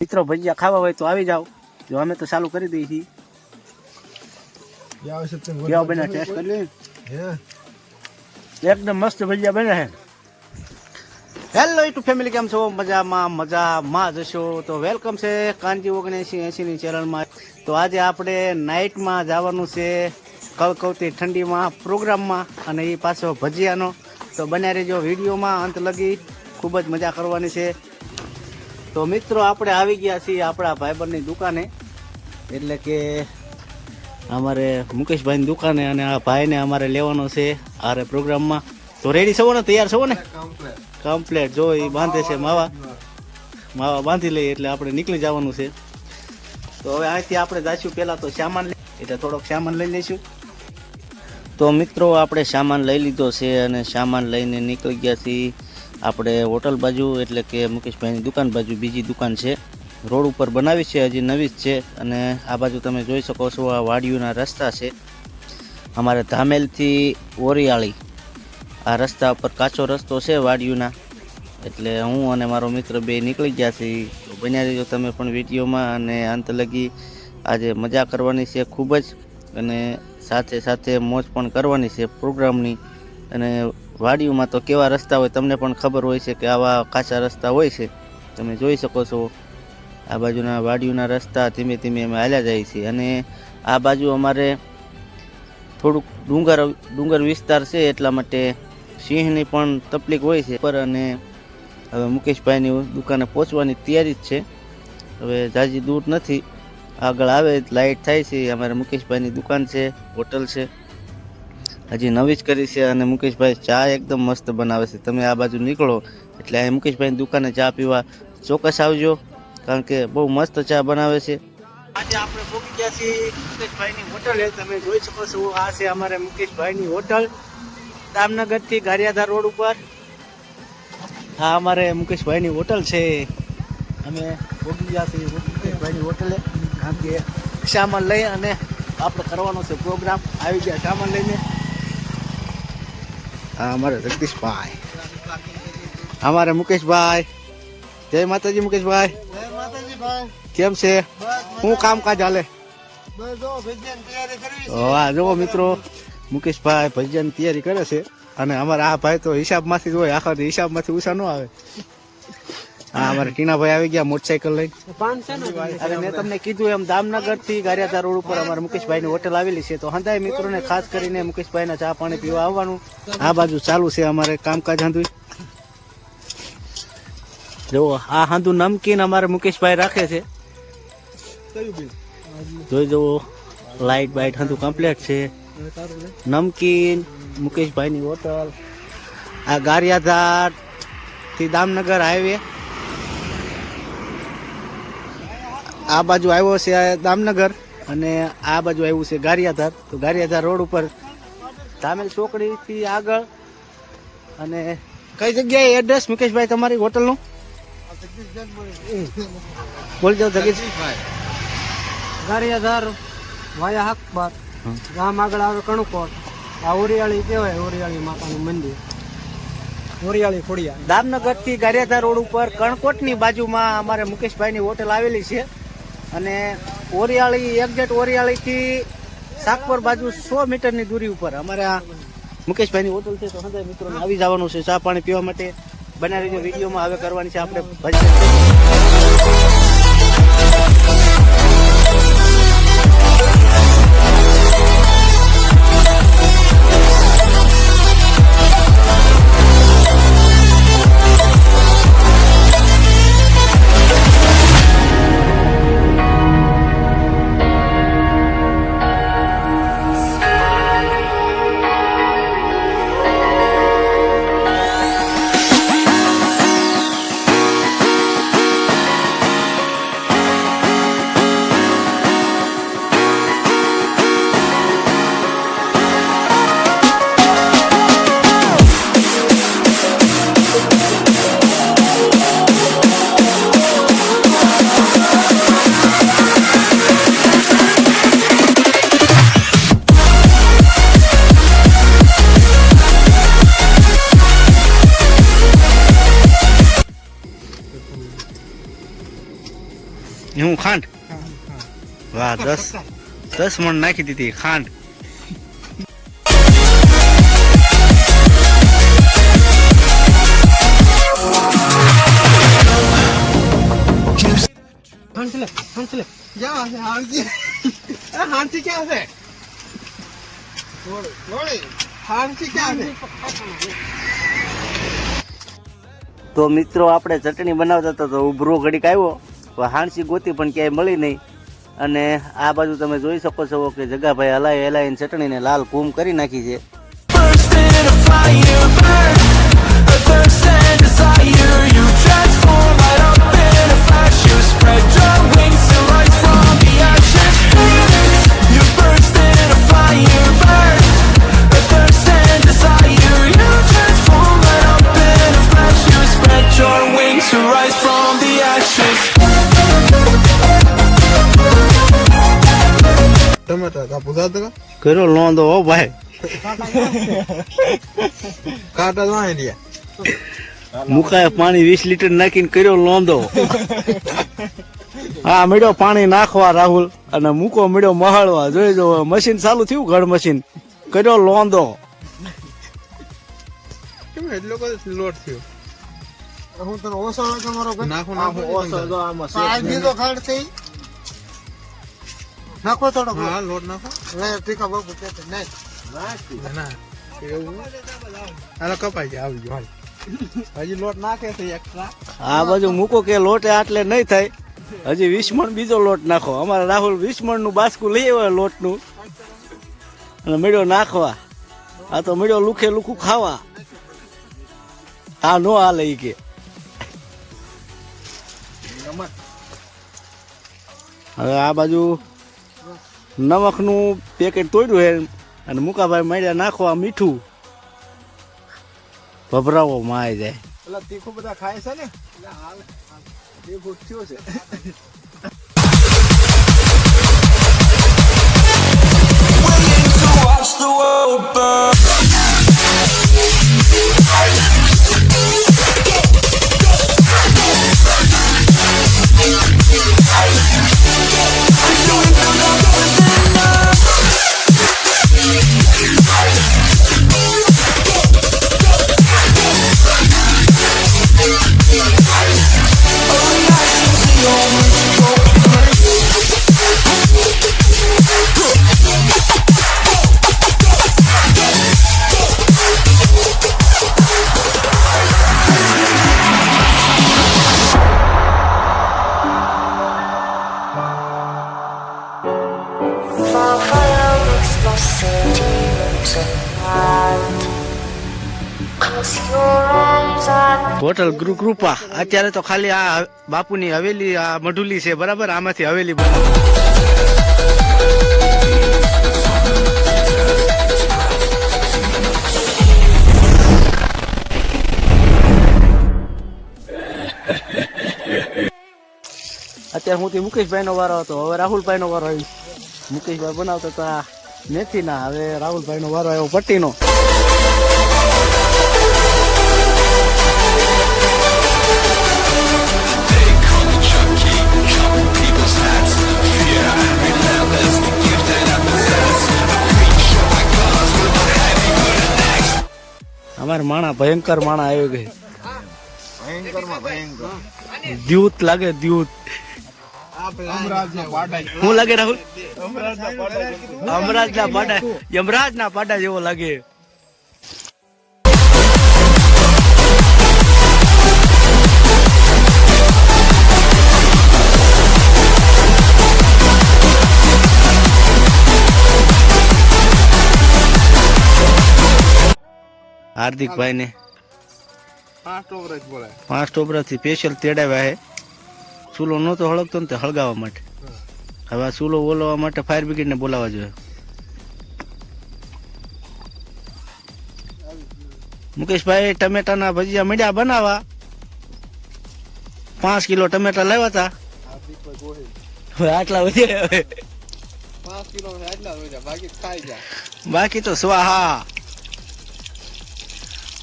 મિત્રો ભજીયા ખાવા હોય તો આવી જાઓ. જો અમે તો ચાલુ કરી દઈએ છીએ. કેવા બને ટેસ્ટ કરી લઈએ. એકદમ મસ્ત ભજીયા બને છે. હેલો યુટ્યુબ ફેમિલી, કેમ છો? મજામાં જશો તો વેલકમ છે કાનજી 7980 ની ચેનલમાં. તો આજે આપણે નાઇટમાં જવાનું છે કવકવતી ઠંડીમાં પ્રોગ્રામમાં, અને એ પાછો ભજીયાનો. તો બન્યા રહેજો વિડીયોમાં અંત લગી, ખૂબ જ મજા કરવાની છે. તો મિત્રો આપણે આવી ગયા છીએ આપણા ભાઈબંધની દુકાને, એટલે કે અમારે મુકેશભાઈની દુકાને, અને આ ભાઈને અમારે લેવાનો છે આરે પ્રોગ્રામમાં. તો રેડી છો ને? તૈયાર છો ને? કમ્પ્લેટ. જો એ બાંધે છે માવા બાંધી લઈએ એટલે આપણે નીકળી જવાનું છે. તો હવે અહીંથી આપણે જઈશું પહેલાં તો સામાન લઈ, એટલે થોડોક સામાન લઈ લઈશું. તો મિત્રો આપણે સામાન લઈ લીધો છે અને સામાન લઈને નીકળી ગયા છીએ આપણે હોટલ બાજુ, એટલે કે મુકેશભાઈની દુકાન બાજુ. બીજી દુકાન છે, રોડ ઉપર બનાવી છે, હજી નવી જ છે. અને આ બાજુ તમે જોઈ શકો છો, આ વાડીઓના રસ્તા છે અમારે ધામેલથી ઓરિયાળી. આ રસ્તા ઉપર કાચો રસ્તો છે વાડીઓના, એટલે હું અને મારો મિત્ર બે નીકળી ગયા છીએ. બન્યા રહીજો તમે પણ વિડીયોમાં, અને અંત લગી. આજે મજા કરવાની છે ખૂબ જ, અને સાથે સાથે મોજ પણ કરવાની છે પ્રોગ્રામની. અને વાડીઓમાં તો કેવા રસ્તા હોય તમને પણ ખબર હોય છે કે આવા કાચા રસ્તા હોય છે. તમે જોઈ શકો છો આ બાજુના વાડીઓના રસ્તા ધીમે ધીમે અમે હાલ્યા જાય છે. અને આ બાજુ અમારે થોડુંક ડુંગર વિસ્તાર છે, એટલા માટે સિંહની પણ તકલીફ હોય છે પર. અને હવે મુકેશભાઈની દુકાને પહોંચવાની તૈયારી જ છે. હવે જાજી દૂર નથી, આગળ આવે લાઇટ થાય છે. અમારે મુકેશભાઈની દુકાન છે, હોટલ છે, હજી નવી જ કરી છે. અને મુકેશભાઈ ચા એકદમ મસ્ત બનાવે છે. તમે આ બાજુ નીકળો એટલે અહીં મુકેશભાઈની દુકાને ચા પીવા ચોક્કસ આવજો, કારણ કે બહુ મસ્ત ચા બનાવે છે. આજે આપણે પહોંચી ગયા છીએ મુકેશભાઈની હોટલે. તમે જોઈ શકો છો, આ છે અમારે મુકેશભાઈની હોટલ, દામનગરથી ગારિયાધાર રોડ ઉપર. આ અમારે મુકેશભાઈની હોટલ છે. અમે પહોંચી ગયા છીએ મુકેશભાઈની હોટલે, કારણ કે સામાન લઈ અને આપણે કરવાનો છે પ્રોગ્રામ. આવી ગયા સામાન લઈને. હા, અમારે જગદીશભાઈ, અમારે મુકેશભાઈ. જય માતાજી મુકેશભાઈ. કેમ છે? શું કામકાજ હાલે? હા, જુઓ મિત્રો, મુકેશભાઈ ભજીયાની તૈયારી કરે છે. અને અમારે આ ભાઈ તો હિસાબમાંથી જ હોય, આખા હિસાબમાંથી ઉષા ન આવે. હા, અમારે ટીનાભાઈ આવી ગયા મોટરસાઇકલ લઈને. અને મેં તમને કીધું એમ, દામનગરથી ગારિયાધાર રોડ ઉપર અમારે મુકેશભાઈની હોટલ આવેલી છે. તો હંધાય મિત્રોને ખાસ કરીને મુકેશભાઈના ચા પાણી પીવા આવવાનું. આ બાજુ ચાલુ છે અમારે કામકાજ. હાંધુ જુઓ, આ હાંધુ નમકીન અમારે મુકેશભાઈ રાખે છે. જોઈ જુઓ, લાઇટ બાઇટ હાંધુ કમ્પ્લીટ છે. નમકીન મુકેશભાઈની હોટલ. આ ગારિયાધાર થી દામનગર હાઈવે, આ બાજુ આવ્યો છે દામનગર, અને આ બાજુ આવ્યું છે ગારિયાધાર. તો ગારિયાધાર રોડ ઉપર ધામેલ ચોકડીથી આગળ. અને કઈ જગ્યાએ એડ્રેસ મુકેશભાઈ તમારી હોટલનું બોલજો? જગદીશભાઈ, ગારિયાધાર વાયા હકબાર ગામ આગળ આવે કણકોટ. આ ઓરિયાળી કહેવાય, ઓરિયાળી માતાનું મંદિર, ઓરિયાળી ખોડિયા. દામનગરથી ગારિયાધાર રોડ ઉપર કણકોટની બાજુમાં અમારે મુકેશભાઈની હોટલ આવેલી છે. અને ઓરિયાળી, એક્ઝેક્ટ ઓરિયાળીથી સાકપર બાજુ 100 મીટરની દૂરી ઉપર અમારે આ મુકેશભાઈની હોટલ છે. તો હંધાય મિત્રોને આવી જવાનું છે ચા પાણી પીવા માટે. બનાવી રહીજો વિડીયોમાં. હવે કરવાની છે આપણે ભજીયા. હું ખાંડ વાહ 10 મણ નાખી દીધી ખાંડ. તો મિત્રો આપણે ચટણી બનાવતા હતા તો ઉભરો ઘડીક આવ્યો હાણસી ગોતી પણ ક્યાંય મળી નહીં. અને આ બાજુ તમે જોઈ શકો છો કે જગાભાઈ હલાઈને ચટણીને લાલ ઘૂમ કરી નાખી છે. टमाटर का पुजा देगा કર્યો લોંદો હો ભાઈ. काटा तो है लिया મુકાએ પાણી 20 લીટર નાખીને કર્યો લોંદો. હા મળ્યો પાણી નાખવા રાહુલ અને મૂકો મળ્યો મહાળવા. જોઈ જો મશીન ચાલુ થયું ઘડ મશીન કર્યો લોંદો. કેમ એટલો બધો લોટ થયો હું તને ઓસો લાગે મારો ભાઈ નાખો નાખો ઓસો જો આમાં આ બીજો ખાડ થઈ નાખો થોડો હા લોટ નાખો નહીં ટીકા બાપુ કે નહીં ના એવું હાલો કપાઈ જાય આવી ગયો હજી લોટ નાખે છે એક્સ્ટ્રા આ બાજુ મૂકો કે લોટે આટલે નહીં થાય. હજી 20 મણ બીજો લોટ નાખો. અમારા રાહુલ 20 મણ નું બાસ્કું લઈ આવ્યો લોટનું અને મળ્યો નાખવા. આ તો મળ્યો લુખે લુખું ખાવા. આ નો હાલે ઈ કે. હવે આ બાજુ નમકનું પેકેટ તોડ્યું છે અને મુકાભાઈ મળ્યા નાખવા મીઠું. ભભરાવો માય જાય. પેલા તીખું બધા ખાય છે ને તીખું થયું છે હોટલ કૃપા અત્યારે તો ખાલી આ બાપુની હવેલી આ મઢુલી છે બરાબર. આમાંથી હવેલી બનાવો. અત્યારે હું મુકેશભાઈ નો વારો હતો. હવે રાહુલભાઈ નો વારો આવ્યો. મુકેશભાઈ બનાવતા હતા મેથી ના. હવે રાહુલભાઈ નો વારો આવ્યો પટ્ટીનો. અમારે માણા ભયંકર માણા આવ્યો ગઈ. ભયંકર માં ભયંકર દ્યુત લાગે દ્યુત. શું લાગે રાહુલ? અમરાજના પાડા યમરાજના પાડા જેવો લાગે. હાર્દિકભાઈ ને 5 ટોપરા જ બોલાય 5 ટોપરા થી સ્પેશિયલ તેડાવ્યા છે. ચૂલો નહોતો હળગતો ને તે હળગાવવા માટે. હવે આ ચૂલો ઓલવા માટે ફાયર બ્રિગેડ ને બોલાવવા જોઈએ. મુકેશભાઈ ટમેટાના ભજીયા મળ્યા બનાવવા. 5 કિલો ટમેટા લાવ્યા હતા. હવે આટલા વધ્યા. હવે 5 કિલો આટલા હોય જાય બાકી ખાઈ જાય બાકી તો સ્વાહા.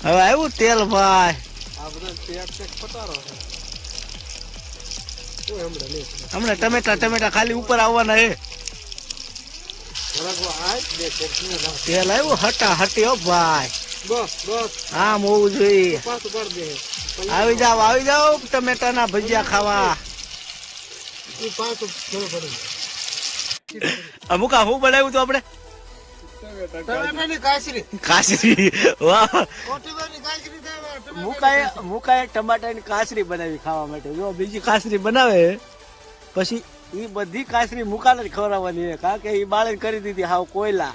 હવે આવ્યું તેલ ભાઈ. આ બધા પેક પટારો છે હમણાં ટમેટા ખાલી ઉપર આવવાના હે તેલ આવ્યું હટા હટી હો ભાઈ આમ હોવું જોઈએ આવી જાવ ટમેટાના ભજીયા ખાવા અમુકા હું બનાવ્યું તો આપણે કાસરી વાહ મુકાએ ટમાટાની કાસરી બનાવી ખાવા માટે જો બીજી કાસરી બનાવે પછી એ બધી કાસરી મુકાને જ ખવડાવવાની છે કારણ કે એ બાળે કરી દીધી હાવ કોયલા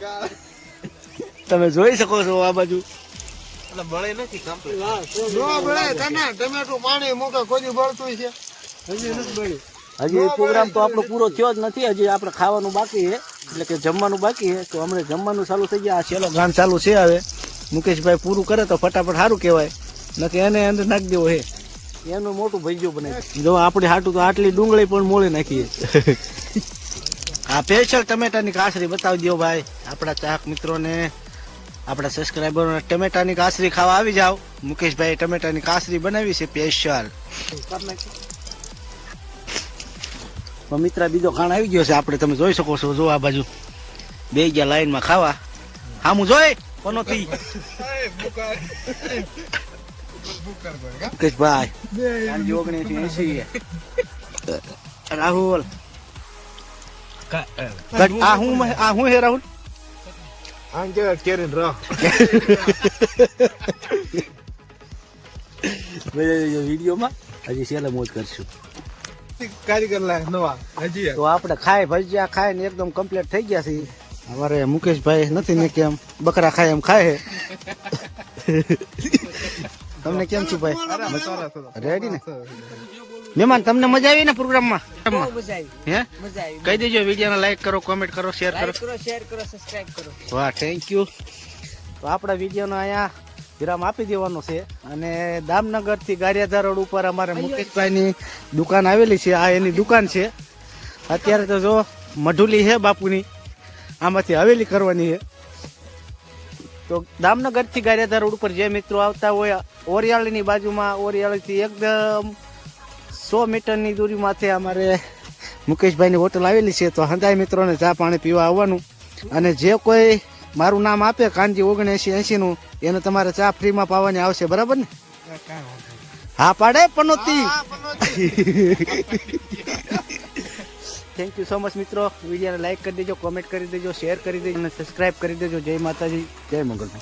તમે જોઈ શકો છો આ બાજુ હજી પ્રોગ્રામ તો આપણો પૂરો થયો જ નથી હજી આપણે ખાવાનું બાકી છે એટલે કે જમવાનું બાકી છે તો હમણાં જમવાનું ચાલુ થઈ ગયા આ છેલ્લો ગામ ચાલુ છે હવે મુકેશભાઈ પૂરું કરે તો ફટાફટ સારું કહેવાય નથી એને અંદર નાખી દેવો હે એનું મોટું ભજીયું બનાવી જો આપણે હાટું તો આટલી ડુંગળી પણ મોળી નાખીએ આ સ્પેશિયલ ટમેટાની કાસરી બતાવી દો ભાઈ આપણા ચાહક મિત્રોને આપણા સબસ્ક્રાઈબરોને ટમેટાની કાસરી ખાવા આવી જાવ મુકેશભાઈ ટમેટાની કાસરી બનાવી છે સ્પેશિયલ મિત્ર બીજો ખાણ આવી ગયો છે આપણે તમે જોઈ શકો છો જો આ બાજુ બે ગયા લાઈનમાં ખાવા હામું જોઈ પનોતી મુકેશભાઈ 1980 રાહુલ આ હું હે રાહુલ વિડીયોમાં હજી છેલ્લે મોજ કરશું તો આપણે ખાય ભજીયા ખાય ને એકદમ કમ્પ્લીટ થઈ ગયા છે અમારે મુકેશભાઈ નથી ને કેમ બકરા ખાય એમ ખાય તમને કેમ છું ભાઈ રેડી ને મહેમાન તમને મજા આવી ને પ્રોગ્રામમાં હે કહી દેજો વિડીયોને લાઈક કરો કોમેન્ટ કરો શેર કરો સબસ્ક્રાઇબ કરો વાહ થેન્ક યુ તો આપણા વિડીયોનો અહીંયા વિરામ આપી દેવાનો છે અને દામનગર થી ગારિયાધાર રોડ ઉપર અમારે મુકેશભાઈની દુકાન આવેલી છે આ એની દુકાન છે અત્યારે તો જો મઢુલી છે બાપુની આમાંથી હવેલી કરવાની છે તો દામનગર થી ગારિયાધાર રોડ ઉપર જે મિત્રો આવતા હોય ઓરિયાળીની બાજુમાં ઓરિયાળીથી એકદમ 100 મીટરની દૂરીમાંથી અમારે મુકેશભાઈની હોટલ આવેલી છે તો હંધાય મિત્રોને ચા પાણી પીવા આવવાનું અને જે કોઈ મારું નામ આપે કાનજી 7980 નું એને તમારે ચા ફ્રીમાં પાવાની આવશે બરાબર ને હા પાડે પનોતી થેન્ક યુ સો મચ મિત્રો વિડીયોને લાઈક કરી દેજો કોમેન્ટ કરી દેજો શેર કરી દેજો અને સબસ્ક્રાઇબ કરી દેજો જય માતાજી જય મંગળ